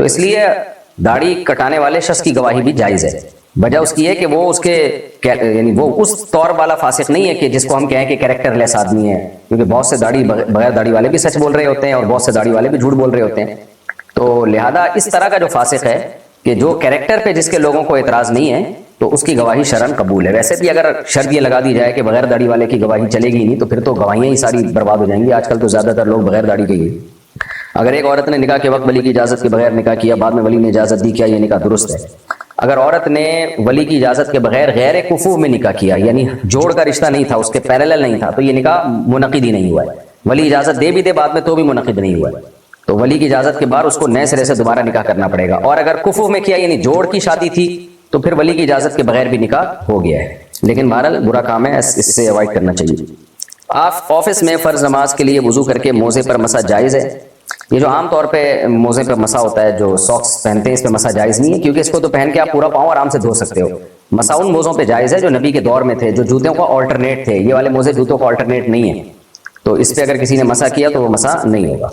تو اس لیے داڑھی کٹانے والے شخص کی گواہی بھی جائز ہے. وجہ اس کی ہے کہ وہ اس کے یعنی وہ اس طور والا فاسق نہیں ہے کہ جس کو ہم کہیں کہ کریکٹر لیس آدمی ہے، کیونکہ بہت سے داڑھی بغیر داڑھی والے بھی سچ بول رہے ہوتے ہیں اور بہت سے داڑھی والے بھی جھوٹ بول رہے ہوتے ہیں. تو لہذا اس طرح کا جو فاسق ہے کہ جو کریکٹر پہ جس کے لوگوں کو اعتراض نہیں ہے تو اس کی گواہی شرعاً قبول ہے. ویسے بھی اگر شرط یہ لگا دی جائے کہ بغیر داڑھی والے کی گواہی چلے گی نہیں تو پھر تو گواہیاں ہی ساری برباد ہو جائیں گی. آج کل تو زیادہ تر لوگ بغیر داڑھی کے ہی. اگر ایک عورت نے نکاح کے وقت ولی کی اجازت کے بغیر نکاح کیا، بعد میں ولی نے اجازت دی، کیا یہ نکاح درست ہے؟ اگر عورت نے ولی کی اجازت کے بغیر غیر کفو میں نکاح کیا، یعنی جوڑ کا رشتہ نہیں تھا، اس کے پیرالل نہیں تھا، تو یہ نکاح منعقد ہی نہیں ہوا ہے. ولی اجازت دے بھی دے بعد میں تو بھی منعقد نہیں ہوا ہے. تو ولی کی اجازت کے بعد اس کو نئے سرے سے دوبارہ نکاح کرنا پڑے گا. اور اگر کفو میں کیا یعنی جوڑ کی شادی تھی تو پھر ولی کی اجازت کے بغیر بھی نکاح ہو گیا ہے. لیکن بہرحال برا کام ہے، اس سے اوائڈ کرنا چاہیے. آپ آفس میں فرض نماز کے لیے وضو کر کے موزے پر مسح جائز ہے؟ یہ جو عام طور پہ موزے پہ مسح ہوتا ہے، جو ساکس پہنتے ہیں، اس پہ مسح جائز نہیں ہے، کیونکہ اس کو تو پہن کے آپ پورا پاؤں آرام سے دھو سکتے ہو. مسح ان موزوں پہ جائز ہے جو نبی کے دور میں تھے، جو جوتوں کا آلٹرنیٹ تھے. یہ والے موزے جوتوں کا آلٹرنیٹ نہیں ہیں، تو اس پہ اگر کسی نے مسح کیا تو وہ مسح نہیں ہوگا.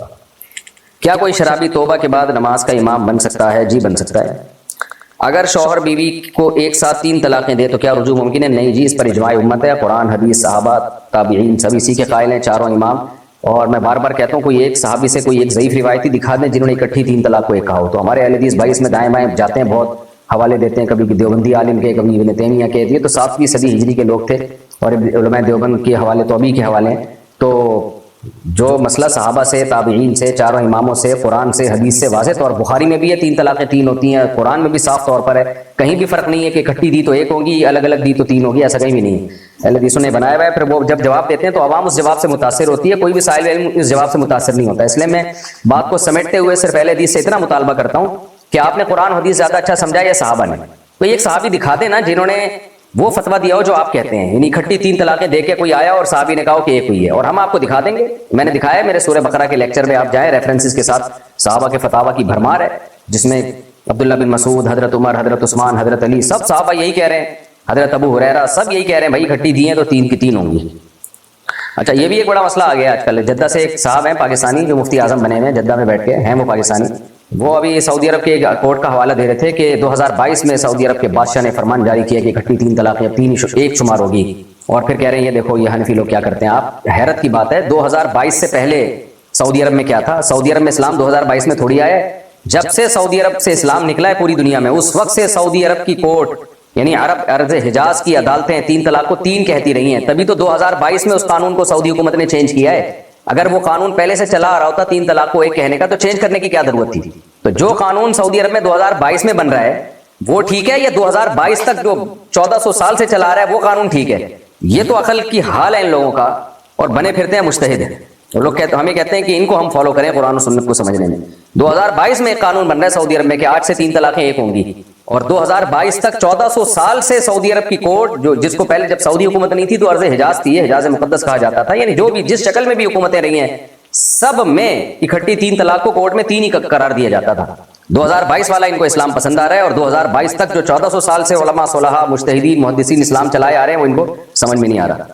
کیا کوئی شرابی توبہ کے بعد نماز کا امام بن سکتا ہے؟ جی بن سکتا ہے. اگر شوہر بیوی کو ایک ساتھ 3 طلاقیں دے تو کیا رجوع ممکن ہے؟ نہیں جی، اس پر اجماع امت ہے. قرآن، حدیث، صحابہ، تابعین سب اسی کے قائل ہیں، چاروں امام. اور میں بار بار کہتا ہوں کوئی ایک صحابی سے کوئی ایک ضعیف روایتی دکھا دیں جنہوں نے اکٹھی 3 طلاق کو ایک کہا ہو. تو ہمارے اہل حدیث بھائی اس میں دائیں بائیں جاتے ہیں، بہت حوالے دیتے ہیں، کبھی دیوبندی عالم کے، کبھی ابن تیمیہ کے. یہ تو 7ویں صدی ہجری کے لوگ تھے اور علماء دیوبند کے حوالے تو ابھی کے حوالے ہیں. تو جو مسئلہ صحابہ سے، تابعین سے، چاروں اماموں سے، قرآن سے، حدیث سے واضح طور، بخاری میں بھی ہے 3 طلاقیں 3 ہوتی ہیں، قرآن میں بھی صاف طور پر ہے. کہیں بھی فرق نہیں ہے کہ اکٹھی دی تو 1 ہوگی، الگ الگ دی تو 3 ہوگی، ایسا کہیں بھی نہیں ہے. اہل حدیثوں نے بنایا ہوا ہے. پھر وہ جب جواب دیتے ہیں تو عوام اس جواب سے متاثر ہوتی ہے، کوئی بھی صاحب علم اس جواب سے متاثر نہیں ہوتا. اس لیے میں بات کو سمیٹتے ہوئے صرف اہل حدیث سے اتنا مطالبہ کرتا ہوں کہ آپ نے قرآن حدیث زیادہ اچھا سمجھا یا صحابہ نے؟ کوئی ایک صحابی دکھا دے نا جنہوں نے وہ فتویٰ دیا ہو جو آپ کہتے ہیں، یعنی اکٹھی 3 طلاقیں دے کے کوئی آیا اور صحابی نے کہا کہ 1 ہوئی ہے، اور ہم آپ کو دکھا دیں گے. میں نے دکھایا ہے میرے سورہ بقرہ کے لیکچر میں، آپ جائیں، ریفرنسز کے ساتھ صحابہ کے فتاویٰ کی بھرمار ہے، جس میں عبداللہ بن مسعود، حضرت عمر، حضرت عثمان، حضرت علی، سب صحابہ یہی کہہ رہے ہیں. حضرت ابو ہریرہ سب یہی کہہ رہے ہیں بھائی اکٹھی دی ہیں تو 3 کی 3 ہوں گی. اچھا یہ بھی ایک بڑا مسئلہ آ گیا آج کل. جدہ سے ایک صاحب ہیں پاکستانی جو مفتی اعظم بنے ہوئے ہیں، جدہ میں بیٹھ کے ہیں وہ پاکستانی. وہ ابھی سعودی عرب کے کورٹ کا حوالہ دے رہے تھے کہ 2022 میں سعودی عرب کے بادشاہ نے فرمان جاری کیا کہ اکٹھی 3 طلاقیں 1 شمار ہوگی. اور پھر کہہ رہے ہیں یہ دیکھو یہ حنفی لوگ کیا کرتے ہیں. آپ حیرت کی بات ہے، 2022 سے پہلے سعودی عرب میں کیا تھا؟ سعودی عرب میں اسلام 2022 میں تھوڑی آیا ہے. جب سے سعودی عرب سے اسلام نکلا ہے پوری دنیا میں، اس وقت سے سعودی عرب کی کورٹ یعنی عرب حجاز کی عدالتیں 3 طلاق کو 3 کہتی رہی ہیں. تبھی تو 2022 میں اس قانون کو سعودی حکومت نے چینج کیا ہے. اگر وہ قانون پہلے سے چلا آ رہا ہوتا 3 طلاق کو 1 کہنے کا تو چینج کرنے کی کیا ضرورت تھی؟ تو جو قانون سعودی عرب میں 2022 میں بن رہا ہے وہ ٹھیک ہے، یا 2022 تک جو 1400 سال سے چلا آ رہا ہے وہ قانون ٹھیک ہے؟ یہ تو عقل کی حال ہے ان لوگوں کا، اور بنے پھرتے ہیں مجتہد ہیں. لوگ ہمیں کہتے ہیں کہ ان کو ہم فالو کریں قرآن و سنت کو سمجھنے میں. 2022 میں ایک قانون بن رہا ہے سعودی عرب میں کہ 8 سے 3 طلاقیں 1 ہوں گی، اور 2022 تک 1400 سال سے سعودی عرب کی کورٹ جو جس کو پہلے جب سعودی حکومت نہیں تھی تو عرض حجاز تھی، حجاز مقدس کہا جاتا تھا، یعنی جو بھی جس شکل میں بھی حکومتیں رہی ہیں سب میں اکٹھی 3 طلاق کو کورٹ میں 3 ہی قرار دیا جاتا تھا. 2022 والا ان کو اسلام پسند آ رہا ہے، اور 2022 تک جو 1400 سال سے علماء، صلحاء، مجتہدین، محدثین اسلام چلائے آ رہے ہیں وہ ان کو سمجھ میں نہیں آ رہا.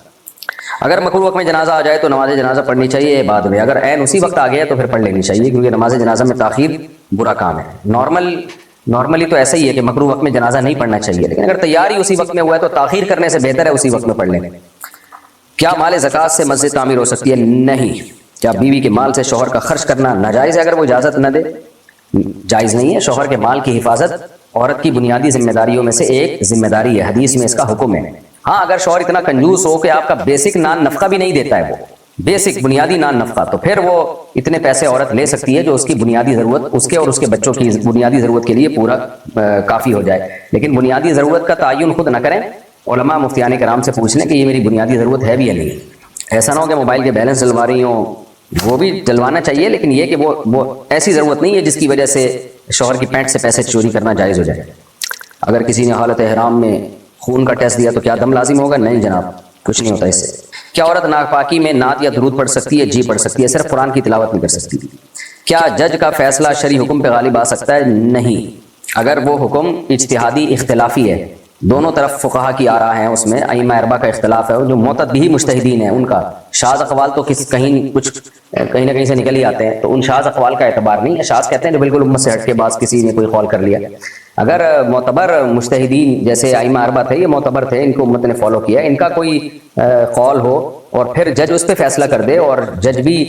اگر مکروہ وقت میں جنازہ آ جائے تو نماز جنازہ پڑھنی چاہیے بعد میں؟ اگر عین اسی وقت آ گیا تو پھر پڑھ لینی چاہیے، کیونکہ نماز جنازہ میں تاخیر برا کام ہے. نارملی تو ایسا ہی ہے کہ مکروہ وقت میں جنازہ نہیں پڑھنا چاہیے، لیکن اگر تیاری اسی وقت میں ہوا ہے تو تاخیر کرنے سے بہتر ہے اسی وقت میں پڑھ لیں. کیا مال زکوٰۃ سے مسجد تعمیر ہو سکتی ہے؟ نہیں. کیا بیوی کے مال سے شوہر کا خرچ کرنا ناجائز ہے اگر وہ اجازت نہ دے؟ جائز نہیں ہے. شوہر کے مال کی حفاظت عورت کی بنیادی ذمہ داریوں میں سے ایک ذمہ داری ہے، حدیث میں اس کا حکم ہے. ہاں اگر شوہر اتنا کنجوس ہو کہ آپ کا بیسک نان نفقہ بھی نہیں دیتا ہے، وہ بیسک بنیادی نان نفقہ، تو پھر وہ اتنے پیسے عورت لے سکتی ہے جو اس کی بنیادی ضرورت، اس کے اور اس کے بچوں کی بنیادی ضرورت کے لیے پورا کافی ہو جائے. لیکن بنیادی ضرورت کا تعین خود نہ کریں، علماء مفتیان کرام سے پوچھ لیں کہ یہ میری بنیادی ضرورت ہے بھی یا نہیں. ایسا نہ ہو کہ موبائل کے بیلنس ڈلوا رہی ہوں، وہ بھی ڈلوانا چاہیے، لیکن یہ کہ وہ ایسی ضرورت نہیں ہے جس کی وجہ سے شوہر کی پینٹ سے پیسے چوری کرنا جائز ہو جائے. اگر کسی نے حالت احرام میں خون کا ٹیسٹ دیا تو کیا دم لازم ہوگا؟ نہیں جناب، کچھ نہیں ہوتا اس سے. کیا عورت ناپاکی میں نعت یا درود پڑھ سکتی ہے؟ جی پڑھ سکتی ہے، صرف قرآن کی تلاوت نہیں کر سکتی. کیا جج کا فیصلہ شرعی حکم پہ غالب آ سکتا ہے؟ نہیں. اگر وہ حکم اجتہادی اختلافی ہے دونوں طرف فقہا کی آراء ہیں، اس میں ائمہ اربعہ کا اختلاف ہے، جو معتدی مجتہدین ہیں ان کا شاذ اقوال تو کہیں نہ کہیں سے نکل ہی آتے ہیں، تو ان شاذ اقوال کا اعتبار نہیں ہے۔ شاذ کہتے ہیں جو بالکل امت سے ہٹ کے بعض کسی نے کوئی قول کر لیا۔ اگر معتبر مجتہدین جیسے ائمہ اربعہ تھے، یہ معتبر تھے، ان کو امت نے فالو کیا، ان کا کوئی قول ہو اور پھر جج اس پہ فیصلہ کر دے، اور جج بھی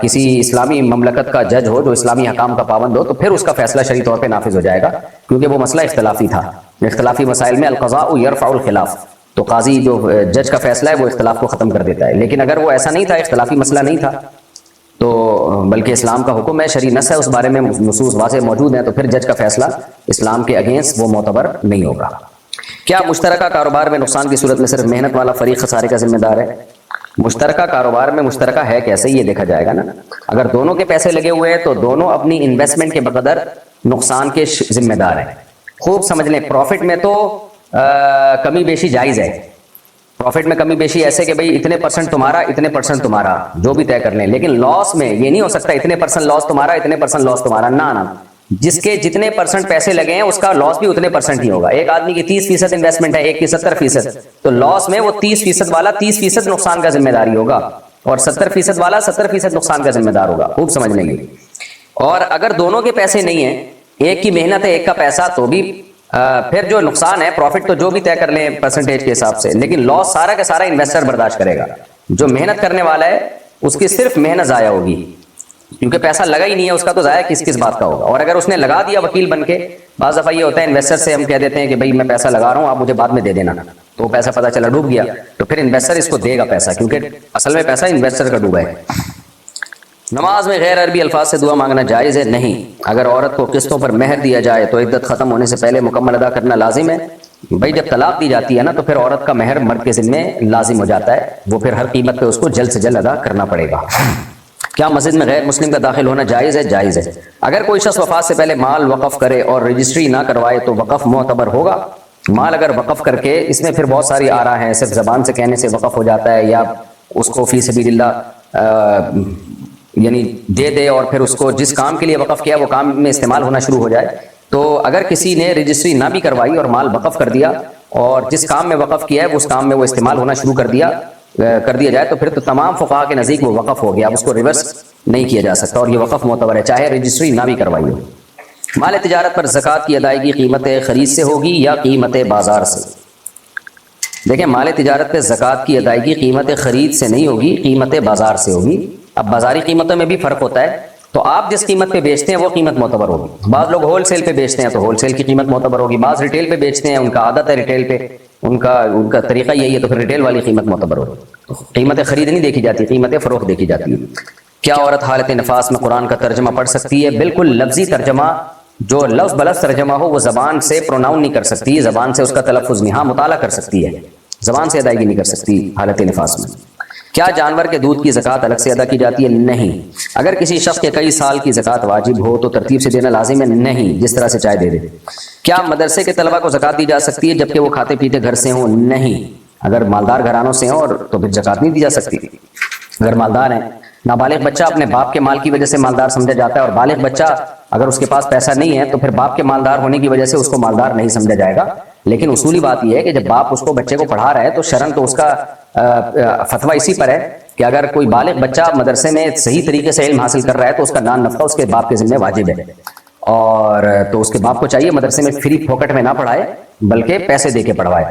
کسی اسلامی مملکت کا جج ہو جو اسلامی حکام کا پابند ہو، تو پھر اس کا فیصلہ شرعی طور پہ نافذ ہو جائے گا، کیونکہ وہ مسئلہ اختلافی تھا۔ اختلافی مسائل میں القضاء یرفع الخلاف، تو قاضی جو جج کا فیصلہ ہے وہ اختلاف کو ختم کر دیتا ہے۔ لیکن اگر وہ ایسا نہیں تھا، اختلافی مسئلہ نہیں تھا، تو بلکہ اسلام کا حکم ہے، شرعی نص ہے، اس بارے میں نصوص واضح موجود ہیں، تو پھر جج کا فیصلہ اسلام کے اگینسٹ وہ معتبر نہیں ہوگا۔ کیا مشترکہ کاروبار میں نقصان کی صورت میں صرف محنت والا فریق خسارے کا ذمہ دار ہے؟ مشترکہ کاروبار میں مشترکہ ہے کیسے، یہ دیکھا جائے گا نا۔ اگر دونوں کے پیسے لگے ہوئے ہیں تو دونوں اپنی انویسٹمنٹ کے بقدر نقصان کے ذمہ دار ہیں۔ خوب سمجھ لیں، پروفٹ میں تو کمی بیشی جائز ہے، پروفٹ میں کمی بیشی ایسے کہ بھئی اتنے پرسنٹ تمہارا، اتنے پرسنٹ تمہارا، جو بھی طے کر لیں، لیکن لاس میں یہ نہیں ہو سکتا اتنے پرسنٹ لاس تمہارا، اتنے پرسنٹ لاس تمہارا، نہ، جس کے جتنے پرسنٹ پیسے لگے ہیں اس کا لاس بھی اتنے پرسنٹ ہی ہوگا۔ ایک آدمی کی 30% انویسٹمنٹ ہے، ایک کی 70%، تو لاس میں وہ 30% والا 30% نقصان کا ذمہ داری ہوگا، اور 70% والا 70% نقصان کا ذمہ دار ہوگا۔ خوب سمجھ لیں گے۔ اور اگر دونوں کے پیسے نہیں ہیں، ایک کی محنت ہے ایک کا پیسہ، تو بھی پھر جو نقصان ہے، پروفٹ تو جو بھی طے کر لیں پرسنٹیج کے حساب سے، لیکن لاس سارا کا سارا انویسٹر برداشت کرے گا۔ جو محنت کرنے والا ہے اس کی صرف محنت ضائع ہوگی، کیونکہ پیسہ لگا ہی نہیں ہے اس کا، تو ضائع کس بات کا ہوگا۔ اور اگر اس نے لگا دیا وکیل بن کے، بعض دفعہ یہ ہوتا ہے انویسٹر سے ہم کہہ دیتے ہیں کہ بھائی میں پیسہ لگا رہا ہوں، آپ مجھے بعد میں دے دینا، تو وہ پیسہ پتہ چلا ڈوب گیا، تو پھر انویسٹر اس کو دے گا پیسہ، کیونکہ اصل میں پیسہ انویسٹر کا ڈوبا ہے۔ نماز میں غیر عربی الفاظ سے دعا مانگنا جائز ہے؟ نہیں۔ اگر عورت کو قسطوں پر مہر دیا جائے تو عدت ختم ہونے سے پہلے مکمل ادا کرنا لازم ہے؟ بھائی جب طلاق دی جاتی ہے نا، تو پھر عورت کا مہر مرد کے ذمے لازم ہو جاتا ہے، وہ پھر ہر قیمت پہ اس کو جلد سے جلد ادا کرنا پڑے گا۔ کیا مسجد میں غیر مسلم کا داخل ہونا جائز ہے؟ جائز ہے۔ اگر کوئی شخص وفات سے پہلے مال وقف کرے اور رجسٹری نہ کروائے تو وقف معتبر ہوگا؟ مال اگر وقف کر کے، اس میں پھر بہت ساری آراء ہیں، صرف زبان سے کہنے سے وقف ہو جاتا ہے، یا اس کو فی سبیل اللہ یعنی دے دے، اور پھر اس کو جس کام کے لیے وقف کیا وہ کام میں استعمال ہونا شروع ہو جائے۔ تو اگر کسی نے رجسٹری نہ بھی کروائی اور مال وقف کر دیا، اور جس کام میں وقف کیا ہے اس کام میں وہ استعمال ہونا شروع کر دیا جائے، تو پھر تو تمام فقہا کے نزدیک وہ وقف ہو گیا، اب اس کو ریورس نہیں کیا جا سکتا، اور یہ وقف معتبر ہے، چاہے رجسٹری نہ بھی کروائی ہو۔ مال تجارت پر زکوٰۃ کی ادائیگی قیمت خرید سے ہوگی یا قیمت بازار سے؟ دیکھیں، مال تجارت پہ زکوٰۃ کی ادائیگی قیمت خرید سے نہیں ہوگی، قیمت بازار سے ہوگی۔ اب بازاری قیمتوں میں بھی فرق ہوتا ہے، تو آپ جس قیمت پہ بیچتے ہیں وہ قیمت معتبر ہوگی۔ بعض لوگ ہول سیل پہ بیچتے ہیں تو ہول سیل کی قیمت معتبر ہوگی، بعض ریٹیل پہ بیچتے ہیں، ان کا عادت ہے ریٹیل پہ، ان کا طریقہ یہی ہے، تو پھر ریٹیل والی قیمت معتبر ہوگی۔ قیمت خرید نہیں دیکھی جاتی، قیمت فروخت دیکھی جاتی ہے۔ کیا عورت حالت نفاس میں قرآن کا ترجمہ پڑھ سکتی ہے؟ بالکل، لفظی ترجمہ جو لفظ بلفظ ترجمہ ہو وہ زبان سے پروناؤن نہیں کر سکتی، زبان سے اس کا تلفظ نہیں، ہاں مطالعہ کر سکتی ہے، زبان سے ادائیگی نہیں کر سکتی حالت نفاس میں۔ کیا جانور کے دودھ کی زکوٰۃ الگ سے ادا کی جاتی ہے؟ نہیں۔ اگر کسی شخص کے کئی سال کی زکوٰۃ واجب ہو تو ترتیب سے دینا لازم ہے؟ نہیں، جس طرح سے چاہے دے دے۔ کیا مدرسے کے طلبہ کو زکوٰۃ دی جا سکتی ہے جبکہ وہ کھاتے پیتے گھر سے ہوں؟ نہیں۔ اگر مالدار گھرانوں سے ہوں اور تو پھر زکوٰۃ نہیں دی جا سکتی۔ اگر مالدار ہیں، نابالغ بچہ اپنے باپ کے مال کی وجہ سے مالدار سمجھا جاتا ہے، اور بالغ بچہ اگر اس کے پاس پیسہ نہیں ہے تو پھر باپ کے مالدار ہونے کی وجہ سے اس کو مالدار نہیں سمجھا جائے گا۔ لیکن اصولی بات یہ ہے کہ جب باپ اس کو بچے کو پڑھا رہا ہے تو شرعاً تو اس کا فتویٰ اسی پر ہے کہ اگر کوئی بالغ بچہ مدرسے میں صحیح طریقے سے علم حاصل کر رہا ہے تو اس کا نان نفقہ اس کے باپ کے ذمہ واجب ہے، اور تو اس کے باپ کو چاہیے مدرسے میں فری پھوکٹ میں نہ پڑھائے بلکہ پیسے دے کے پڑھوائے۔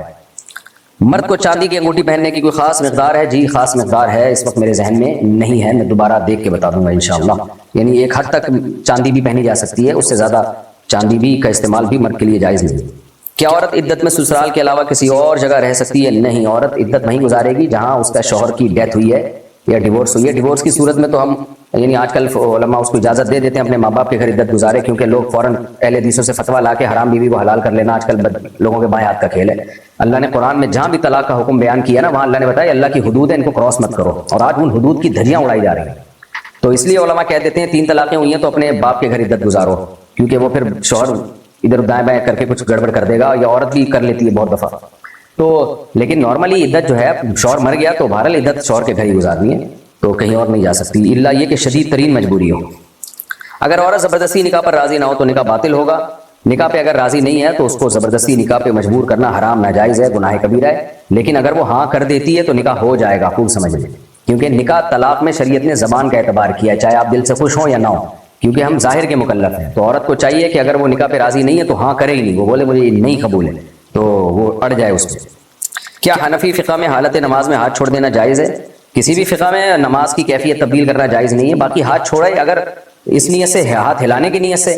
مرد کو چاندی کی انگوٹھی پہننے کی کوئی خاص مقدار ہے؟ جی خاص مقدار ہے، اس وقت میرے ذہن میں نہیں ہے، میں دوبارہ دیکھ کے بتا دوں گا انشاءاللہ۔ یعنی ایک حد تک چاندی بھی پہنی جا سکتی ہے، اس سے زیادہ چاندی بھی کا استعمال بھی مرد کے لیے جائز نہیں۔ کیا عورت عدت میں سسرال کے علاوہ کسی اور جگہ رہ سکتی ہے؟ نہیں، عورت عدت وہیں گزارے گی جہاں اس کا شوہر کی ڈیتھ ہوئی ہے یا ڈیورس ہوئی ہے۔ ڈیورس کی صورت میں تو ہم یعنی آج کل علماء اس کو اجازت دے دیتے ہیں اپنے ماں باپ کے گھر عدت گزارے، کیونکہ لوگ فوراً اہل حدیثوں سے فتویٰ لا کے حرام بیوی کو حلال کر لینا آج کل لوگوں کے بائیں ہاتھ کا کھیل ہے۔ اللہ نے قرآن میں جہاں بھی طلاق کا حکم بیان کیا نا، وہاں اللہ نے بتایا اللہ کی حدود ہے، ان کو کراس مت کرو، اور آج ان حدود کی دھجیاں اڑائی جا رہی ہیں۔ تو اس لیے علماء کہہ دیتے ہیں 3 طلاقیں ہوئی ہیں تو اپنے باپ کے گھر عدت گزارو، کیونکہ وہ پھر شوہر ادھر دائیں بائیں کر کے کچھ گڑبڑ کر دے گا، یا عورت بھی کر لیتی ہے بہت دفعہ تو۔ لیکن نارملی عدت جو ہے، شوہر مر گیا تو بہرحال عدت شوہر کے گھر ہی گزارنی ہے، تو کہیں اور نہیں جا سکتی، الا یہ کہ شدید ترین مجبوری ہو۔ اگر عورت زبردستی نکاح پر راضی نہ ہو تو نکاح باطل ہوگا؟ نکاح پہ اگر راضی نہیں ہے تو اس کو زبردستی نکاح پہ مجبور کرنا حرام ناجائز ہے، گناہ کبیرہ ہے. لیکن اگر وہ ہاں کر دیتی ہے تو نکاح ہو جائے گا، خوب سمجھ لیں. کیونکہ نکاح طلاق میں شریعت نے زبان کا اعتبار کیا ہے، چاہے آپ دل سے خوش ہوں یا نہ ہو، کیونکہ ہم ظاہر کے مکلف ہیں. تو عورت کو چاہیے کہ اگر وہ نکاح پہ راضی نہیں ہے تو ہاں کرے ہی نہیں، وہ بولے مجھے یہ نہیں قبول ہے، تو وہ اڑ جائے اس پہ. کیا حنفی فقہ میں حالت نماز میں ہاتھ چھوڑ دینا جائز ہے؟ کسی بھی فقہ میں نماز کی کیفیت تبدیل کرنا جائز نہیں ہے. باقی ہاتھ چھوڑے اگر اس نیت سے، ہاتھ ہلانے کی نیت سے،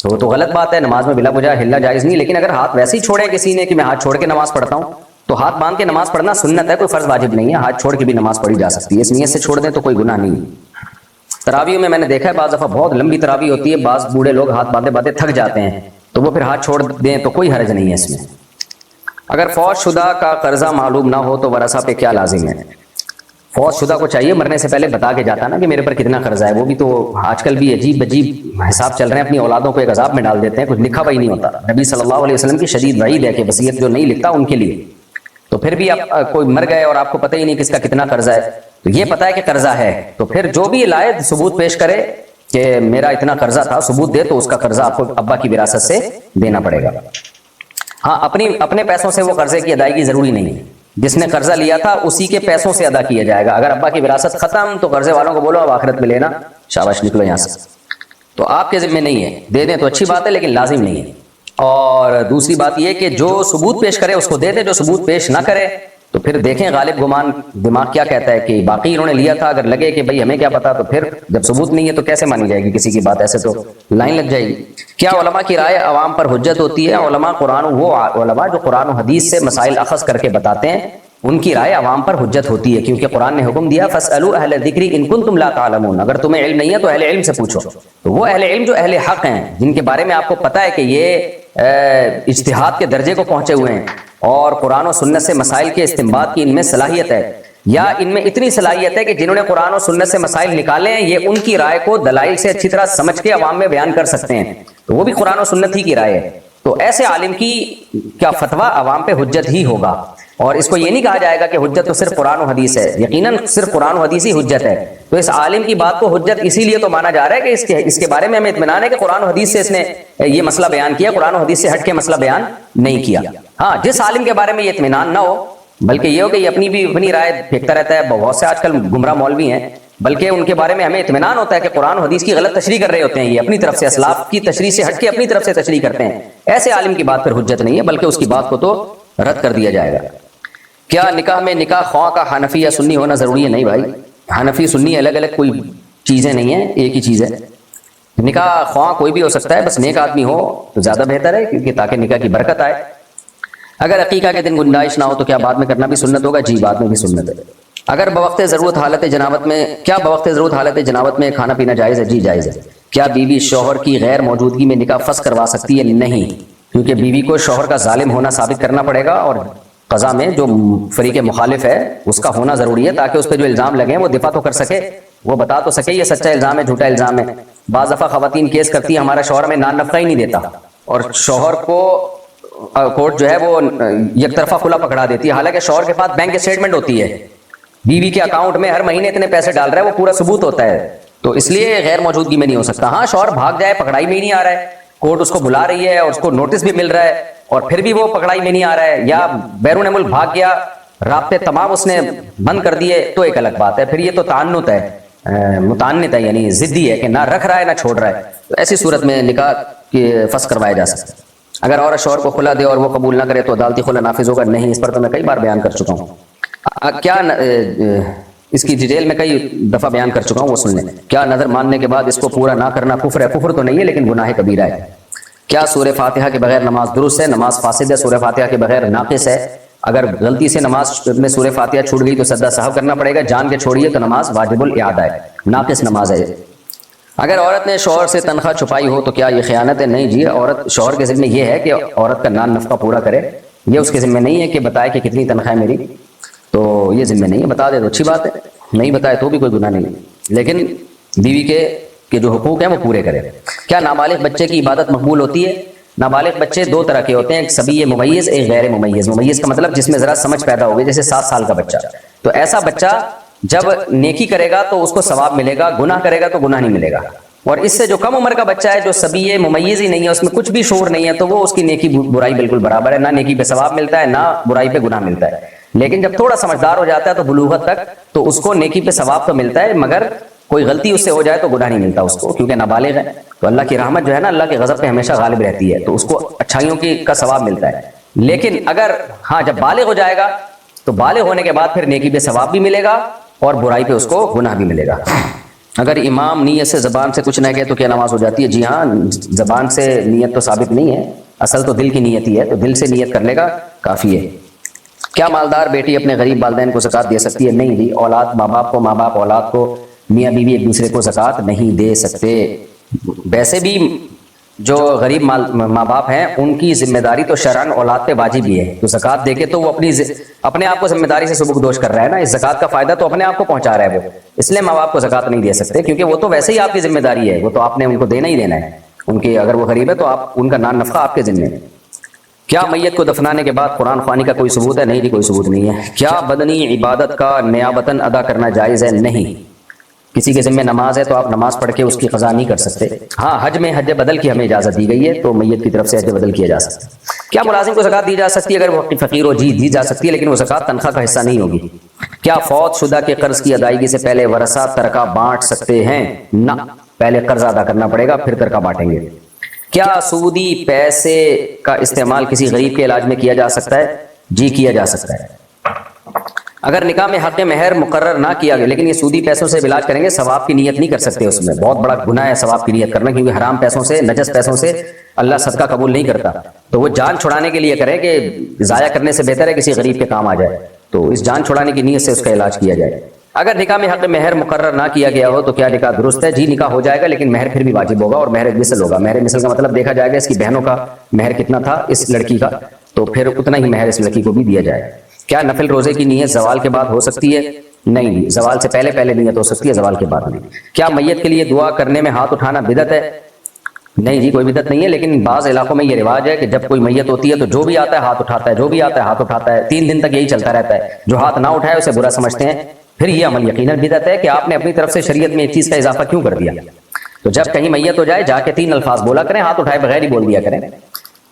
تو وہ تو غلط بات ہے. نماز میں بلا وجہ ہلنا جائز نہیں. لیکن اگر ہاتھ ویسے ہی چھوڑے کسی نے کہ میں ہاتھ چھوڑ کے نماز پڑھتا ہوں، تو ہاتھ باندھ کے نماز پڑھنا سنت ہے، کوئی فرض واجب نہیں ہے. ہاتھ چھوڑ کے بھی نماز پڑھی جا سکتی ہے، اس نیت سے چھوڑ دیں تو کوئی گناہ نہیں ہے. تراویح میں نے دیکھا ہے بعض دفعہ بہت لمبی تراویح ہوتی ہے، بعض بوڑھے لوگ ہاتھ باندھے باندھے تھک جاتے ہیں، تو وہ پھر ہاتھ چھوڑ دیں تو کوئی حرج نہیں ہے اس میں. اگر فوت شدہ کا قرضہ معلوم نہ ہو تو ورثہ پہ کیا لازم ہے؟ فوت شدہ کو چاہیے مرنے سے پہلے بتا کے جاتا نا کہ میرے پر کتنا قرضہ ہے. وہ بھی تو آج کل بھی عجیب عجیب حساب چل رہے ہیں، اپنی اولادوں کو ایک عذاب میں ڈال دیتے ہیں، کچھ لکھا ہی نہیں ہوتا. نبی صلی اللہ علیہ وسلم کی شدید وعید ہے کہ وصیت جو نہیں لکھتا ان کے لیے. تو پھر بھی آپ کوئی مر گئے اور آپ کو پتہ ہی نہیں کس کا کتنا قرضہ ہے، تو یہ پتہ ہے کہ قرضہ ہے، تو پھر جو بھی لائے ثبوت پیش کرے کہ میرا اتنا قرضہ تھا، ثبوت دے تو اس کا قرضہ آپ کو ابا کی وراثت سے دینا پڑے گا. ہاں اپنے پیسوں سے وہ قرضے کی ادائیگی ضروری نہیں ہے، جس نے قرضہ لیا تھا اسی کے پیسوں سے ادا کیا جائے گا. اگر ابا کی وراثت ختم تو قرضے والوں کو بولو اب آخرت میں لینا، شاباش نکلو یہاں سے. تو آپ کے ذمہ نہیں ہے، دے دیں تو اچھی بات ہے لیکن لازم نہیں ہے. اور دوسری بات یہ کہ جو ثبوت پیش کرے اس کو دے دے، جو ثبوت پیش نہ کرے تو پھر دیکھیں غالب گمان دماغ کیا کہتا ہے کہ باقی انہوں نے لیا تھا. اگر لگے کہ بھئی ہمیں کیا پتا، تو پھر جب ثبوت نہیں ہے تو کیسے مانی جائے گی کسی کی بات، ایسے تو لائن لگ جائے گی. کیا علماء کی رائے عوام پر حجت ہوتی ہے؟ وہ علماء جو قرآن و حدیث سے مسائل اخذ کر کے بتاتے ہیں، ان کی رائے عوام پر حجت ہوتی ہے، کیونکہ قرآن نے حکم دیا فَاسْأَلُوا أَهْلَ الذِّكْرِ إِن كُنتُمْ لَا تَعْلَمُونَ. اگر تمہیں علم نہیں ہے تو اہل علم سے پوچھو. تو وہ اہل علم جو اہل حق ہیں، جن کے بارے میں آپ کو پتہ ہے کہ یہ اجتہاد کے درجے کو پہنچے ہوئے ہیں اور قرآن و سنت سے مسائل کے استنباط کی ان میں صلاحیت ہے، یا ان میں اتنی صلاحیت ہے کہ جنہوں نے قرآن و سنت سے مسائل نکالے ہیں یہ ان کی رائے کو دلائل سے اچھی طرح سمجھ کے عوام میں بیان کر سکتے ہیں، تو وہ بھی قرآن و سنت ہی کی رائے ہے. تو ایسے عالم کی کیا فتویٰ عوام پہ حجت ہی ہوگا. اور اس کو یہ نہیں کہا جائے گا کہ حجت تو صرف قرآن و حدیث ہے، یقیناً صرف قرآن و حدیث ہی حجت ہے. تو اس عالم کی بات کو حجت اسی لیے تو مانا جا رہا ہے کہ اس کے بارے میں ہمیں اطمینان ہے کہ قرآن و حدیث سے اس نے یہ مسئلہ بیان کیا، قرآن و حدیث سے ہٹ کے مسئلہ بیان نہیں کیا. ہاں جس عالم کے بارے میں یہ اطمینان نہ ہو، بلکہ یہ ہو کہ یہ اپنی رائے پھینکتا رہتا ہے، بہت سے آج کل گمراہ مولوی ہیں، بلکہ ان کے بارے میں ہمیں اطمینان ہوتا ہے کہ قرآن و حدیث کی غلط تشریح کر رہے ہوتے ہیں، یہ اپنی طرف سے اسلاف کی تشریح سے ہٹ کے اپنی طرف سے تشریح کرتے ہیں، ایسے عالم کی بات پر حجت نہیں ہے، بلکہ اس کی بات کو تو رد کر دیا جائے گا. کیا نکاح میں نکاح خواہ کا حنفی یا سنی ہونا ضروری ہے؟ نہیں بھائی، حنفی سنی الگ الگ کوئی چیزیں نہیں ہیں، ایک ہی چیز ہے. نکاح خواہ کوئی بھی ہو سکتا ہے، بس نیک آدمی ہو تو زیادہ بہتر ہے، کیونکہ تاکہ نکاح کی برکت آئے. اگر عقیقہ کے دن گنجائش نہ ہو تو کیا بعد میں کرنا بھی سنت ہوگا؟ جی بعد میں بھی سنت ہے. اگر بوقت ضرورت حالت جنابت میں کھانا پینا جائز ہے؟ جی جائز ہے. کیا بیوی شوہر کی غیر موجودگی میں نکاح فسخ کروا سکتی ہے؟ نہیں، کیونکہ بیوی کو شوہر کا ظالم ہونا ثابت کرنا پڑے گا، اور قضا میں جو فریق مخالف ہے اس کا ہونا ضروری ہے، تاکہ اس پہ جو الزام لگے ہیں وہ دفاع تو کر سکے، وہ بتا تو سکے یہ سچا الزام ہے جھوٹا الزام ہے. بعض دفعہ خواتین کیس کرتی ہیں ہمارا شوہر ہمیں نان نفقہ ہی نہیں دیتا، اور شوہر کو کورٹ جو ہے وہ یک طرفہ کھلا پکڑا دیتی ہے، حالانکہ شوہر کے پاس بینک اسٹیٹمنٹ ہوتی ہے، بیوی کے اکاؤنٹ میں ہر مہینے اتنے پیسے ڈال رہا ہے، وہ پورا ثبوت ہوتا ہے. تو اس لیے غیر موجودگی میں نہیں ہو سکتا. ہاں شوہر بھاگ جائے، پکڑائی میں ہی نہیں آ رہا ہے، کورٹ اس کو بلا رہی ہے اور اس کو نوٹس بھی مل رہا ہے، اور پھر بھی وہ پکڑائی میں نہیں آ رہا ہے، یا بیرون ملک بھاگ گیا، رابطے تمام اس نے بند کر دیے، تو ایک الگ بات ہے، پھر یہ تو تعنت ہے، متعنت ہے، یعنی ضدی ہے کہ نہ رکھ رہا ہے نہ چھوڑ رہا ہے. تو ایسی صورت میں نکاح فسخ کروایا جا سکتا ہے. اگر عورت شوہر کو خلا دے اور وہ قبول نہ کرے تو عدالتی خلا نافذ ہوگا؟ نہیں، اس پر تو میں کئی بار بیان کر چکا ہوں. کیا اس کی ڈیٹیل میں کئی دفعہ بیان کر چکا ہوں، وہ سن لیں. کیا نظر ماننے کے بعد اس کو پورا نہ کرنا کفر ہے؟ کفر تو نہیں ہے لیکن گناہ کبیرہ ہے. کیا سورہ فاتحہ کے بغیر نماز درست ہے؟ نماز فاسد ہے. سورہ فاتحہ کے بغیر ناقص ہے. اگر غلطی سے نماز میں سورہ فاتحہ چھوٹ گئی تو سجدہ سہو کرنا پڑے گا، جان کے چھوڑیے تو نماز واجب الاعادہ ہے، ناقص نماز ہے. اگر عورت نے شوہر سے تنخواہ چھپائی ہو تو کیا یہ خیانت ہے؟ نہیں جی، عورت شوہر کے ذمہ یہ ہے کہ عورت کا نان نفقہ پورا کرے، یہ اس کے ذمہ نہیں ہے کہ بتائے کہ کتنی تنخواہ ہے میری، تو یہ ذمہ نہیں ہے. بتا دے تو اچھی بات ہے، نہیں بتائے تو بھی کوئی گناہ نہیں، لیکن بیوی کے جو حقوق ہیں وہ پورے کرے. کیا نابالغ بچے کی عبادت مقبول ہوتی ہے؟ نابالغ بچے دو طرح کے ہوتے ہیں، ایک صبی ممیز، ایک غیر ممیز. ممیز کا مطلب جس میں ذرا سمجھ پیدا ہو گئی، جیسے 7 سال کا بچہ. تو ایسا بچہ جب نیکی کرے گا تو اس کو ثواب ملے گا، گناہ کرے گا تو گناہ نہیں ملے گا. اور اس سے جو کم عمر کا بچہ ہے، جو سبی ہے، ممیز ہی نہیں ہے، اس میں کچھ بھی شعور نہیں ہے، تو وہ اس کی نیکی برائی بالکل برابر ہے، نہ نیکی پہ ثواب ملتا ہے نہ برائی پہ گناہ ملتا ہے۔ لیکن جب تھوڑا سمجھدار ہو جاتا ہے تو بلوغت تک، تو اس کو نیکی پہ ثواب تو ملتا ہے، مگر کوئی غلطی اس سے ہو جائے تو گناہ نہیں ملتا اس کو، کیونکہ نابالغ ہے۔ تو اللہ کی رحمت جو ہے نا، اللہ کے غضب پہ ہمیشہ غالب رہتی ہے، تو اس کو اچھائیوں کا ثواب ملتا ہے۔ لیکن اگر ہاں جب بالغ ہو جائے گا تو بالغ ہونے کے بعد پھر نیکی پہ ثواب بھی ملے گا اور برائی پہ اس کو گناہ بھی ملے گا۔ اگر امام نیت سے زبان سے کچھ نہ کہے تو کیا نماز ہو جاتی ہے؟ جی ہاں، زبان سے نیت تو ثابت نہیں ہے، اصل تو دل کی نیت ہی ہے، تو دل سے نیت کر لے گا کافی ہے۔ کیا مالدار بیٹی اپنے غریب والدین کو زکوٰۃ دے سکتی ہے؟ نہیں جی، اولاد ماں باپ کو، ماں باپ اولاد کو، میاں بیوی ایک دوسرے کو زکوٰۃ نہیں دے سکتے۔ ویسے بھی جو غریب ماں باپ ہیں ان کی ذمہ داری تو شرعاً اولاد پہ واجب ہی ہے، تو زکوٰۃ دے کے تو وہ اپنے آپ کو ذمہ داری سے سبکدوش کر رہا ہے نا، اس زکوٰۃ کا فائدہ تو اپنے آپ کو پہنچا رہا ہے وہ، اس لیے ماں باپ کو زکوٰۃ نہیں دے سکتے، کیونکہ وہ تو ویسے ہی آپ کی ذمہ داری ہے، وہ تو آپ نے ان کو دینا ہی دینا ہے، ان کی اگر وہ غریب ہے تو آپ ان کا نان نفقہ آپ کے ذمہ ہے۔ کیا میت کو دفنانے کے بعد قرآن خوانی کا کوئی ثبوت ہے؟ نہیں جی، کوئی ثبوت نہیں ہے۔ کیا بدنی عبادت کا نیابتاً ادا کرنا جائز ہے؟ نہیں۔ کسی کے ذمہ نماز ہے تو آپ نماز پڑھ کے اس کی قضا نہیں کر سکتے۔ ہاں، حج میں حج بدل کی ہمیں اجازت دی گئی ہے، تو میت کی طرف سے حج بدل کیا جا سکتا ہے۔ کیا ملازم کو زکوٰۃ دی جا سکتی ہے اگر وہ فقیر ہو؟ جی، دی جا سکتی ہے، لیکن وہ زکوٰۃ تنخواہ کا حصہ نہیں ہوگی۔ کیا فوت شدہ کے قرض کی ادائیگی سے پہلے ورثہ ترکہ بانٹ سکتے ہیں؟ نہ، پہلے قرض ادا کرنا پڑے گا پھر ترکہ بانٹیں گے۔ کیا سودی پیسے کا استعمال کسی غریب کے علاج میں کیا جا سکتا ہے؟ جی، کیا جا سکتا ہے۔ اگر نکاح میں حق مہر مقرر نہ کیا گیا، لیکن یہ سودی پیسوں سے علاج کریں گے، ثواب کی نیت نہیں کر سکتے، اس میں بہت بڑا گناہ ہے ثواب کی نیت کرنا، کیونکہ حرام پیسوں سے، نجس پیسوں سے اللہ صدقہ قبول نہیں کرتا، تو وہ جان چھڑانے کے لیے کرے کہ ضائع کرنے سے بہتر ہے کسی غریب کے کام آ جائے، تو اس جان چھڑانے کی نیت سے اس کا علاج کیا جائے۔ اگر نکاح میں حق مہر مقرر نہ کیا گیا ہو تو کیا نکاح درست ہے؟ جی، نکاح ہو جائے گا، لیکن مہر پھر بھی واجب ہوگا، اور مہر مثل ہوگا۔ مہر مثل کا مطلب دیکھا جائے گا اس کی بہنوں کا مہر کتنا تھا اس لڑکی کا، تو پھر اتنا ہی مہر اس لڑکی کو بھی دیا جائے۔ کیا نفل روزے کی نیت زوال کے بعد ہو سکتی ہے؟ نہیں جی، زوال سے پہلے نیت ہو سکتی ہے، زوال کے بعد نہیں۔ کیا میت کے لیے دعا کرنے میں ہاتھ اٹھانا بدعت ہے؟ نہیں جی، کوئی بدعت نہیں ہے، لیکن بعض علاقوں میں یہ رواج ہے کہ جب کوئی میت ہوتی ہے تو جو بھی آتا ہے ہاتھ اٹھاتا ہے، جو بھی آتا ہے ہاتھ اٹھاتا ہے، 3 دن تک یہی چلتا رہتا ہے، جو ہاتھ نہ اٹھائے اسے برا سمجھتے ہیں۔ پھر یہ عمل یقیناً بدعت ہے کہ آپ نے اپنی طرف سے شریعت میں ایک چیز کا اضافہ کیوں کر دیا۔ تو جب کہیں میت ہو جائے جا کے 3 الفاظ بولا کریں، ہاتھ اٹھائے بغیر ہی بول دیا کریں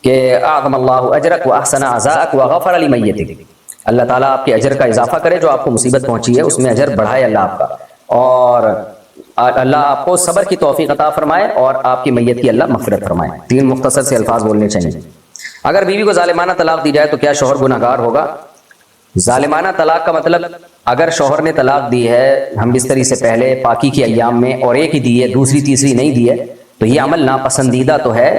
کہ اعظم اللہ اجرک واحسن عزاءک وغفر لمیتک، اللہ تعالیٰ آپ کے اجر کا اضافہ کرے، جو آپ کو مصیبت پہنچی ہے اس میں اجر بڑھائے اللہ آپ کا، اور اللہ آپ کو صبر کی توفیق عطا فرمائے، اور آپ کی میت کی اللہ مغفرت فرمائے۔ 3 مختصر سے الفاظ بولنے چاہیے۔ اگر بیوی کو ظالمانہ طلاق دی جائے تو کیا شوہر گناہ گار ہوگا؟ ظالمانہ طلاق کا مطلب اگر شوہر نے طلاق دی ہے ہم بستری سے پہلے پاکی کے ایام میں، اور ایک ہی دی ہے، دوسری تیسری نہیں دی ہے، تو یہ عمل ناپسندیدہ تو ہے،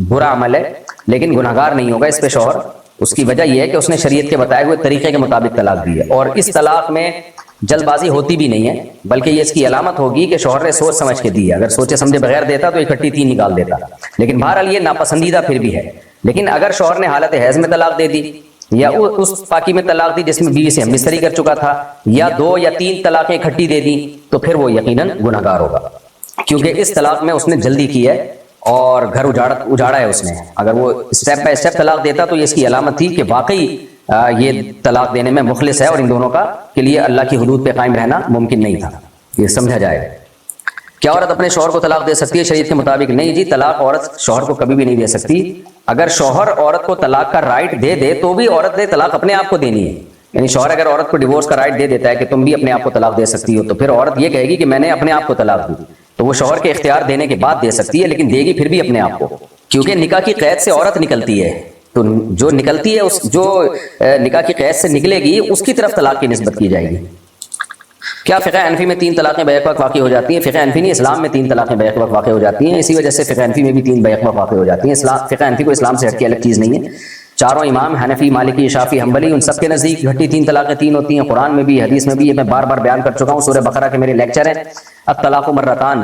برا عمل ہے، لیکن گناہ گار نہیں ہوگا اس پہ شوہر۔ اس کی وجہ یہ ہے کہ اس نے شریعت کے بتائے ہوئے طریقے کے مطابق طلاق دی ہے، اور اس طلاق میں جلد بازی ہوتی بھی نہیں ہے، بلکہ یہ اس کی علامت ہوگی کہ شوہر نے سوچ سمجھ کے دی ہے۔ اگر سوچے سمجھے بغیر دیتا تو اکٹھی 3 نکال دیتا، لیکن بہرحال یہ ناپسندیدہ پھر بھی ہے۔ لیکن اگر شوہر نے حالت حیض میں طلاق دے دی، یا اس پاکی میں طلاق دی جس میں بیوی سے ہم بستری کر چکا تھا، یا 2 یا 3 طلاقیں اکٹھی دے دی، تو پھر وہ یقیناً گناہ گار ہوگا، کیونکہ اس طلاق میں اس نے جلدی کی ہے اور گھر اجاڑا ہے اس نے۔ اگر وہ اسٹیپ بائی اسٹیپ طلاق دیتا تو یہ اس کی علامت تھی کہ واقعی یہ طلاق دینے میں مخلص ہے، اور ان دونوں کا کے لیے اللہ کی حدود پہ قائم رہنا ممکن نہیں تھا، یہ سمجھا جائے۔ کیا عورت اپنے شوہر کو طلاق دے سکتی ہے شریعت کے مطابق؟ نہیں جی، طلاق عورت شوہر کو کبھی بھی نہیں دے سکتی۔ اگر شوہر عورت کو طلاق کا رائٹ دے دے تو بھی عورت نے طلاق اپنے آپ کو دینی ہے، یعنی شوہر اگر عورت کو ڈیورس کا رائٹ دے دیتا ہے کہ تم بھی اپنے آپ کو طلاق دے سکتی ہو، تو پھر عورت یہ کہے گی کہ میں نے اپنے آپ کو طلاق دی، تو وہ شوہر کے اختیار دینے کے بعد دے سکتی ہے، لیکن دے گی پھر بھی اپنے آپ کو، کیونکہ نکاح کی قید سے عورت نکلتی ہے، تو جو نکلتی ہے جو نکاح کی قید سے نکلے گی اس کی طرف طلاق کی نسبت کی جائے گی۔ کیا فقہ حنفی میں 3 طلاقیں بیک وقت واقع ہو جاتی ہیں؟ فقہ حنفی نہیں، اسلام میں 3 طلاقیں بیک وقت واقع ہو جاتی ہیں، اسی وجہ سے فقہ حنفی میں بھی 3 بیک وقت واقع ہو جاتی ہیں۔ فقہ حنفی کو اسلام سے ہٹ کے الگ چیز نہیں ہے، چاروں امام حنفی، مالکی، شافعی، حنبلی، ان سب کے نزدیک گھٹی 3 طلاقیں 3 ہوتی ہیں۔ قرآن میں بھی، حدیث میں بھی، یہ میں بار بار بیان کر چکا ہوں، سورہ بقرہ کے میرے لیکچر ہیں الطلاق مرتان،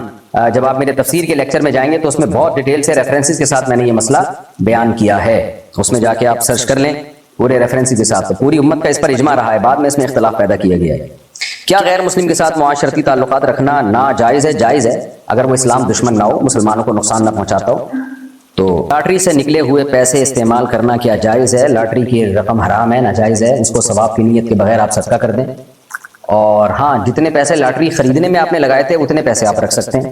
جب آپ میرے تفسیر کے لیکچر میں جائیں گے تو اس میں بہت ڈیٹیل سے ریفرنسز کے ساتھ میں نے یہ مسئلہ بیان کیا ہے، اس میں جا کے آپ سرچ کر لیں پورے ریفرنسز کے ساتھ۔ پوری امت کا اس پر اجماع رہا ہے، بعد میں اس میں اختلاف پیدا کیا گیا ہے۔ کیا غیر مسلم کے ساتھ معاشرتی تعلقات رکھنا ناجائز ہے؟ جائز ہے، اگر وہ اسلام دشمن نہ ہو، مسلمانوں کو نقصان نہ پہنچاتا ہو۔ تو لاٹری سے نکلے ہوئے پیسے استعمال کرنا کیا جائز ہے؟ لاٹری کی رقم حرام ہے، ناجائز ہے، اس کو ثواب کی نیت کے بغیر آپ صدقہ کر دیں، اور ہاں جتنے پیسے لاٹری خریدنے میں آپ نے لگائے تھے اتنے پیسے آپ رکھ سکتے ہیں۔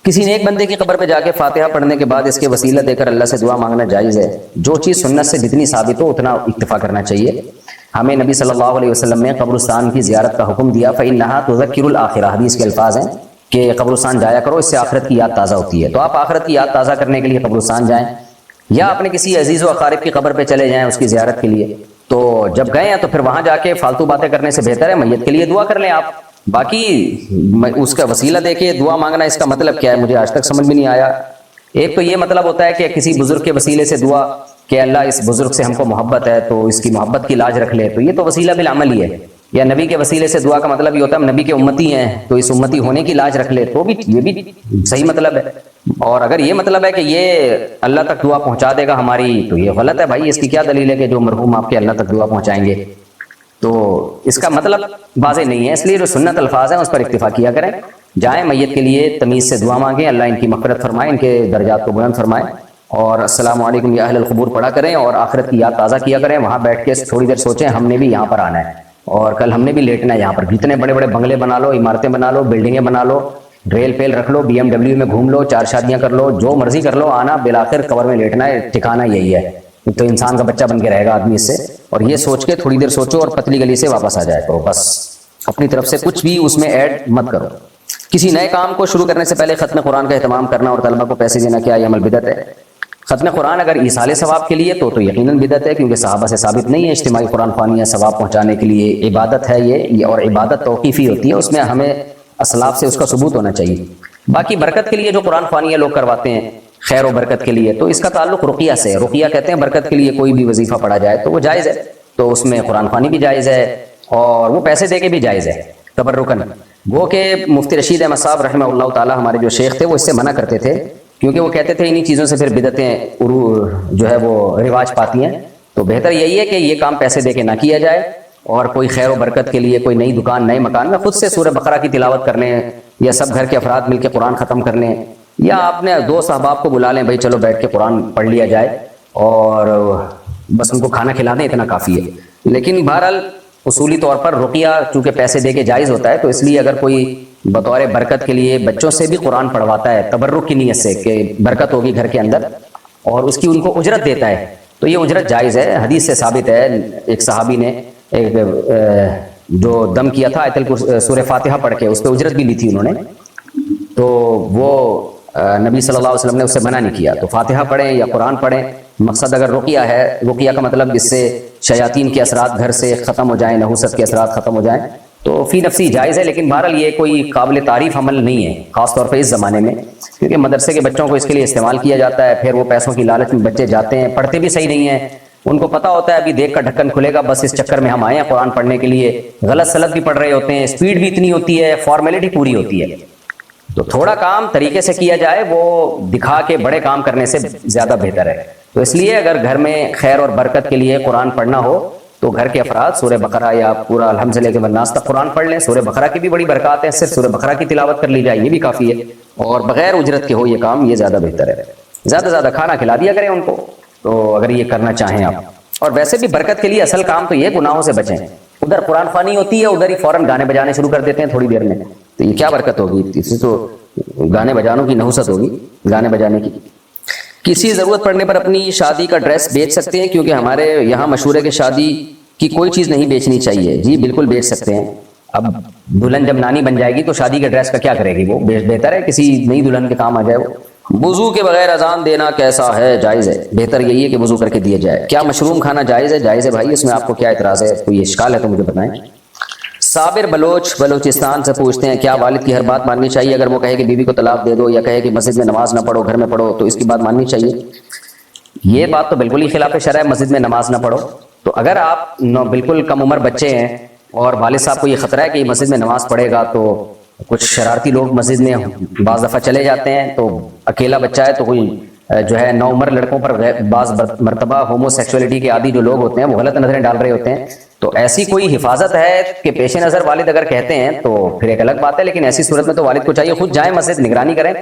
کسی نیک بندے کی قبر پہ جا کے فاتحہ پڑھنے کے بعد اس کے وسیلہ دے کر اللہ سے دعا مانگنا جائز ہے؟ جو چیز سنت سے جتنی ثابت ہو اتنا اکتفا کرنا چاہیے۔ ہمیں نبی صلی اللہ علیہ وسلم نے قبرستان کی زیارت کا حکم دیا، فإنها تذکر الآخرہ، حدیث کے الفاظ ہیں کہ قبرستان جایا کرو، اس سے آخرت کی یاد تازہ ہوتی ہے۔ تو آپ آخرت کی یاد تازہ کرنے کے لیے قبرستان جائیں، یا اپنے کسی عزیز و اقارب کی قبر پہ چلے جائیں اس کی زیارت کے لیے۔ تو جب گئے ہیں تو پھر وہاں جا کے فالتو باتیں کرنے سے بہتر ہے میت کے لیے دعا کر لیں آپ۔ باقی اس کا وسیلہ دے کے دعا مانگنا، اس کا مطلب کیا ہے مجھے آج تک سمجھ میں نہیں آیا۔ ایک تو یہ مطلب ہوتا ہے کہ کسی بزرگ کے وسیلے سے دعا کہ اللہ اس بزرگ سے ہم کو محبت ہے تو اس کی محبت کی لاج رکھ لے، تو یہ تو وسیلہ بالعمل ہی ہے۔ یا نبی کے وسیلے سے دعا کا مطلب یہ ہوتا ہے ہم نبی کے امتی ہیں تو اس امتی ہونے کی لاج رکھ لے، تو بھی یہ بھی صحیح مطلب ہے۔ اور اگر یہ مطلب ہے کہ یہ اللہ تک دعا پہنچا دے گا ہماری، تو یہ غلط ہے بھائی۔ اس کی کیا دلیل ہے کہ جو مرحوم آپ کے اللہ تک دعا پہنچائیں گے؟ تو اس کا مطلب واضح نہیں ہے، اس لیے جو سنت الفاظ ہیں اس پر اکتفا کیا کریں۔ جائیں میت کے لیے تمیز سے دعا مانگیں، اللہ ان کی مغفرت فرمائے، ان کے درجات کو بلند فرمائے، اور السلام علیکم یا اہل القبور پڑھا کریں، اور آخرت کی یاد تازہ کیا کریں۔ وہاں بیٹھ کے تھوڑی دیر سوچیں ہم نے بھی یہاں پر آنا ہے اور کل ہم نے بھی لیٹنا ہے یہاں پر۔ جتنے بڑے بڑے بنگلے بنا لو، عمارتیں بنا لو، بلڈنگیں بنا لو، ریل پیل رکھ لو، BMW میں گھوم لو، 4 شادیاں کر لو، جو مرضی کر لو، آنا بالآخر قبر میں لیٹنا ہے، ٹھکانا یہی ہے۔ تو انسان کا بچہ بن کے رہے گا آدمی اس سے۔ اور یہ سوچ کے تھوڑی دیر سوچو اور پتلی گلی سے واپس آ جائے کرو، بس اپنی طرف سے کچھ بھی اس میں ایڈ مت کرو۔ کسی نئے کام کو شروع کرنے سے پہلے ختم قرآن کا اہتمام کرنا اور طلبہ کو پیسے دینا، کیا یہ عمل بدعت ہے؟ ختم قرآن اگر ایصال ثواب کے لیے تو یقیناً بدعت ہے، کیونکہ صحابہ سے ثابت نہیں ہے۔ اجتماعی قرآن خوانی یا ثواب پہنچانے کے لیے عبادت ہے یہ، اور عبادت توقیفی ہوتی ہے، اس میں ہمیں اسلاف سے اس کا ثبوت ہونا چاہیے۔ باقی برکت کے لیے جو قرآن خوانی لوگ کرواتے ہیں خیر و برکت کے لیے، تو اس کا تعلق رقیہ سے ہے۔ رقیہ کہتے ہیں برکت کے لیے کوئی بھی وظیفہ پڑھا جائے تو وہ جائز ہے، تو اس میں قرآن خوانی بھی جائز ہے اور وہ پیسے دے کے بھی جائز ہے تبرکن۔ وہ کہ مفتی رشید احمد صاحب رحمہ اللہ تعالی ہمارے جو شیخ تھے وہ اس سے منع کرتے تھے، کیونکہ وہ کہتے تھے انہی چیزوں سے پھر بدعتیں جو ہے وہ رواج پاتی ہیں۔ تو بہتر یہی ہے کہ یہ کام پیسے دے کے نہ کیا جائے، اور کوئی خیر و برکت کے لیے کوئی نئی دکان نئے مکان میں خود سے سورہ بقرہ کی تلاوت کر لیں، یا سب گھر کے افراد مل کے قرآن ختم کر لیں، یا آپ نے دوست احباب کو بلا لیں، بھائی چلو بیٹھ کے قرآن پڑھ لیا جائے، اور بس ان کو کھانا کھلا دیں، اتنا کافی ہے۔ لیکن بہرحال اصولی طور پر رقیہ چونکہ پیسے دے کے جائز ہوتا ہے، تو اس لیے اگر کوئی بطور برکت کے لیے بچوں سے بھی قرآن پڑھواتا ہے تبرک کی نیت سے کہ برکت ہوگی گھر کے اندر، اور اس کی ان کو اجرت دیتا ہے، تو یہ اجرت جائز ہے، حدیث سے ثابت ہے۔ ایک صحابی نے جو دم کیا تھا آیت سورہ فاتحہ پڑھ کے، اس پہ اجرت بھی لی تھی انہوں نے، تو وہ نبی صلی اللہ علیہ وسلم نے اس سے منع نہیں کیا۔ تو فاتحہ پڑھیں یا قرآن پڑھیں، مقصد اگر رقیہ ہے، رقیہ کا مطلب اس سے شیاطین کے اثرات گھر سے ختم ہو جائیں، نحوست کے اثرات ختم ہو جائیں، تو فی نفسی جائز ہے۔ لیکن بہرحال یہ کوئی قابل تعریف عمل نہیں ہے، خاص طور پہ اس زمانے میں، کیونکہ مدرسے کے بچوں کو اس کے لیے استعمال کیا جاتا ہے، پھر وہ پیسوں کی لالچ میں بچے جاتے ہیں، پڑھتے بھی صحیح نہیں ہیں، ان کو پتہ ہوتا ہے ابھی دیکھ کا ڈھکن کھلے گا، بس اس چکر میں ہم آئے ہیں قرآن پڑھنے کے لیے، غلط سلط بھی پڑھ رہے ہوتے ہیں، اسپیڈ بھی اتنی ہوتی ہے، فارمیلٹی پوری ہوتی ہے۔ تو تھوڑا کام طریقے سے کیا جائے، وہ دکھا کے بڑے کام کرنے سے زیادہ بہتر ہے۔ تو اس لیے اگر گھر میں خیر اور برکت کے لیے قرآن پڑھنا ہو تو گھر کے افراد سورہ بقرہ یا پورا الحمد سے لے کے والناس تک قرآن پڑھ لیں۔ سورہ بقرہ کی بھی بڑی برکات ہیں، صرف سورہ بقرہ کی تلاوت کر لی جائے یہ بھی کافی ہے، اور بغیر اجرت کے ہو یہ کام، یہ زیادہ بہتر ہے۔ زیادہ سے زیادہ کھانا کھلا دیا کریں ان کو، تو اگر یہ کرنا چاہیں آپ۔ اور ویسے بھی برکت کے لیے اصل کام تو یہ گناہوں سے بچیں۔ ادھر قرآن خوانی ہوتی ہے، ادھر ہی فوراً گانے بجانے شروع کر دیتے ہیں تھوڑی دیر میں، تو یہ کیا برکت ہوگی؟ اس سے تو گانے بجانوں کی نحوست ہوگی، گانے بجانے کی۔ کسی ضرورت پڑنے پر اپنی شادی کا ڈریس بیچ سکتے ہیں؟ کیونکہ ہمارے یہاں مشہور ہے کہ شادی کی کوئی چیز نہیں بیچنی چاہیے۔ جی بالکل بیچ سکتے ہیں۔ اب دلہن جب نانی بن جائے گی تو شادی کے ڈریس کا کیا کرے گی؟ وہ بہتر ہے کسی نئی دلہن کے کام آ جائے وہ۔ وضو کے بغیر اذان دینا کیسا ہے؟ جائز ہے، بہتر یہی ہے کہ وضو کر کے دیا جائے۔ کیا مشروم کھانا جائز ہے؟ جائز ہے بھائی، اس میں آپ کو کیا اعتراض ہے؟ کوئی اشکال ہے تو مجھے بتائیں۔ صابر بلوچ بلوچستان سے پوچھتے ہیں کیا والد کی ہر بات ماننی چاہیے؟ اگر وہ کہے کہ بیوی کو طلاق دے دو، یا کہے کہ مسجد میں نماز نہ پڑھو گھر میں پڑھو، تو اس کی بات ماننی چاہیے؟ یہ بات تو بالکل ہی خلاف شرع ہے، مسجد میں نماز نہ پڑھو۔ تو اگر آپ بالکل کم عمر بچے ہیں اور والد صاحب کو یہ خطرہ ہے کہ یہ مسجد میں نماز پڑھے گا، تو کچھ شرارتی لوگ مسجد میں بعض دفعہ چلے جاتے ہیں، تو اکیلا بچہ ہے تو کوئی جو ہے نوعمر لڑکوں پر بعض مرتبہ ہومو سیکسولیٹی کے عادی جو لوگ ہوتے ہیں وہ غلط نظریں ڈال رہے ہوتے ہیں، تو ایسی کوئی حفاظت ہے کہ پیش نظر والد اگر کہتے ہیں تو پھر ایک الگ بات ہے، لیکن ایسی صورت میں تو والد کو چاہیے خود جائیں مسجد، نگرانی کریں۔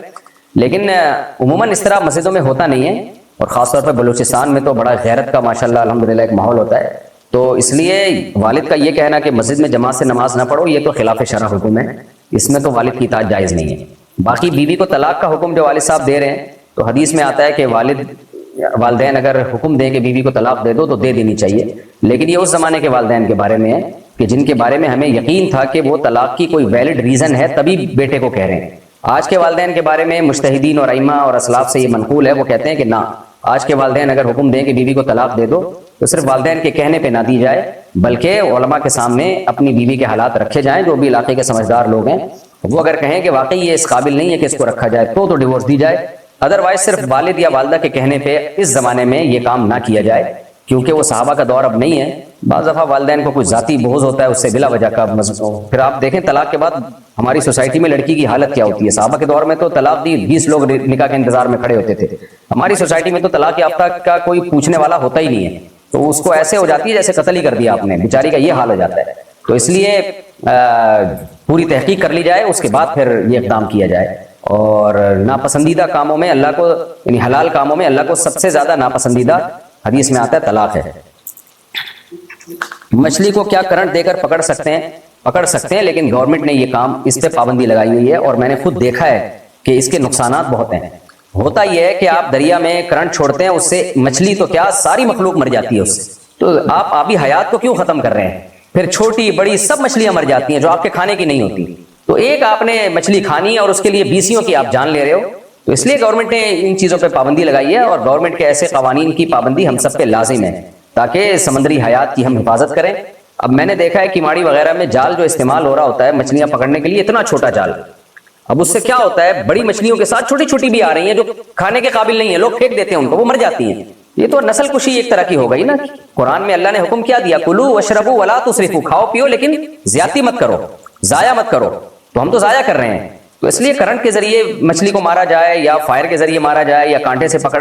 لیکن عموماً اس طرح مسجدوں میں ہوتا نہیں ہے، اور خاص طور پہ بلوچستان میں تو بڑا غیرت کا ماشاءاللہ الحمدللہ ایک ماحول ہوتا ہے، تو اس لیے والد کا یہ کہنا کہ مسجد میں جماعت سے نماز نہ پڑھو، یہ تو خلاف شرع حکم ہے، اس میں تو والد کی اطاعت جائز نہیں ہے۔ باقی بیوی کو طلاق کا حکم جو والد صاحب دے رہے ہیں تو حدیث میں آتا ہے کہ والدین اگر حکم دیں کہ بیوی کو طلاق دے دو تو دے دینی چاہیے، لیکن یہ اس زمانے کے والدین کے بارے میں ہے کہ جن کے بارے میں ہمیں یقین تھا کہ وہ طلاق کی کوئی ویلڈ ریزن ہے تبھی بیٹے کو کہہ رہے ہیں۔ آج کے والدین کے بارے میں مجتہدین اور ائمہ اور اسلاف سے یہ منقول ہے، وہ کہتے ہیں کہ نہ، آج کے والدین اگر حکم دیں کہ بیوی کو طلاق دے دو تو صرف والدین کے کہنے پہ نہ دی جائے، بلکہ علماء کے سامنے اپنی بیوی کے حالات رکھے جائیں، جو بھی علاقے کے سمجھدار لوگ ہیں وہ اگر کہیں کہ واقعی یہ اس قابل نہیں ہے کہ اس کو رکھا جائے تو ڈیورس دی جائے، ادروائز صرف والد یا والدہ کے کہنے پہ اس زمانے میں یہ کام نہ کیا جائے، کیونکہ وہ صحابہ کا دور اب نہیں ہے۔ بعض دفعہ والدین کو کچھ ذاتی بغض ہوتا ہے، اس سے بلا وجہ کا پھر آپ دیکھیں طلاق کے بعد ہماری سوسائٹی میں لڑکی کی حالت کیا ہوتی ہے۔ صحابہ کے دور میں تو طلاق دی 20 لوگ نکاح کے انتظار میں کھڑے ہوتے تھے، ہماری سوسائٹی میں تو طلاق یافتہ کا کوئی پوچھنے والا ہوتا ہی نہیں ہے، تو اس کو ایسے ہو جاتی ہے جیسے قتل ہی کر دیا آپ نے، بیچاری کا یہ حال ہو جاتا ہے۔ تو اس لیے پوری تحقیق کر لی جائے، اس کے بعد پھر یہ اقدام کیا جائے۔ اور ناپسندیدہ کاموں میں اللہ کو، یعنی حلال کاموں میں اللہ کو سب سے زیادہ ناپسندیدہ حدیث میں آتا ہے طلاق ہے۔ مچھلی کو کیا کرنٹ دے کر پکڑ سکتے ہیں، لیکن گورنمنٹ نے یہ کام اس پہ پابندی لگائی ہوئی ہے، اور میں نے خود دیکھا ہے کہ اس کے نقصانات بہت ہیں۔ ہوتا یہ ہے کہ آپ دریا میں کرنٹ چھوڑتے ہیں، اس سے مچھلی تو کیا ساری مخلوق مر جاتی ہے اس سے، تو آپ آبی حیات کو کیوں ختم کر رہے ہیں؟ پھر چھوٹی بڑی سب مچھلیاں مر جاتی ہیں جو آپ کے کھانے کی نہیں ہوتی، تو ایک آپ نے مچھلی کھانی ہے اور اس کے لیے بیسیوں کی آپ جان لے رہے ہو۔ تو اس لیے گورنمنٹ نے ان چیزوں پہ پابندی لگائی ہے، اور گورنمنٹ کے ایسے قوانین کی پابندی ہم سب پہ لازم ہے تاکہ سمندری حیات کی ہم حفاظت کریں۔ اب میں نے دیکھا ہے کماڑی وغیرہ میں جال جو استعمال ہو رہا ہوتا ہے مچھلیاں پکڑنے کے لیے، اتنا چھوٹا جال، اب اس سے کیا ہوتا ہے بڑی مچھلیوں کے ساتھ چھوٹی چھوٹی بھی آ رہی ہیں جو کھانے کے قابل نہیں ہے، لوگ پھینک دیتے ہیں ان کو، وہ مر جاتی ہیں۔ یہ تو نسل کشی ایک طرح کی ہو گئی نا۔ قرآن میں اللہ نے حکم کیا دیا، کلوا واشربوا ولا تسرفوا، کھاؤ پیو لیکن زیادتی مت کرو، ضائع مت کرو، تو ہم تو ضائع کر رہے ہیں۔ تو اس لیے کرنٹ کے ذریعے مچھلی کو مارا جائے یا فائر کے ذریعے مارا جائے یا کانٹے سے پکڑا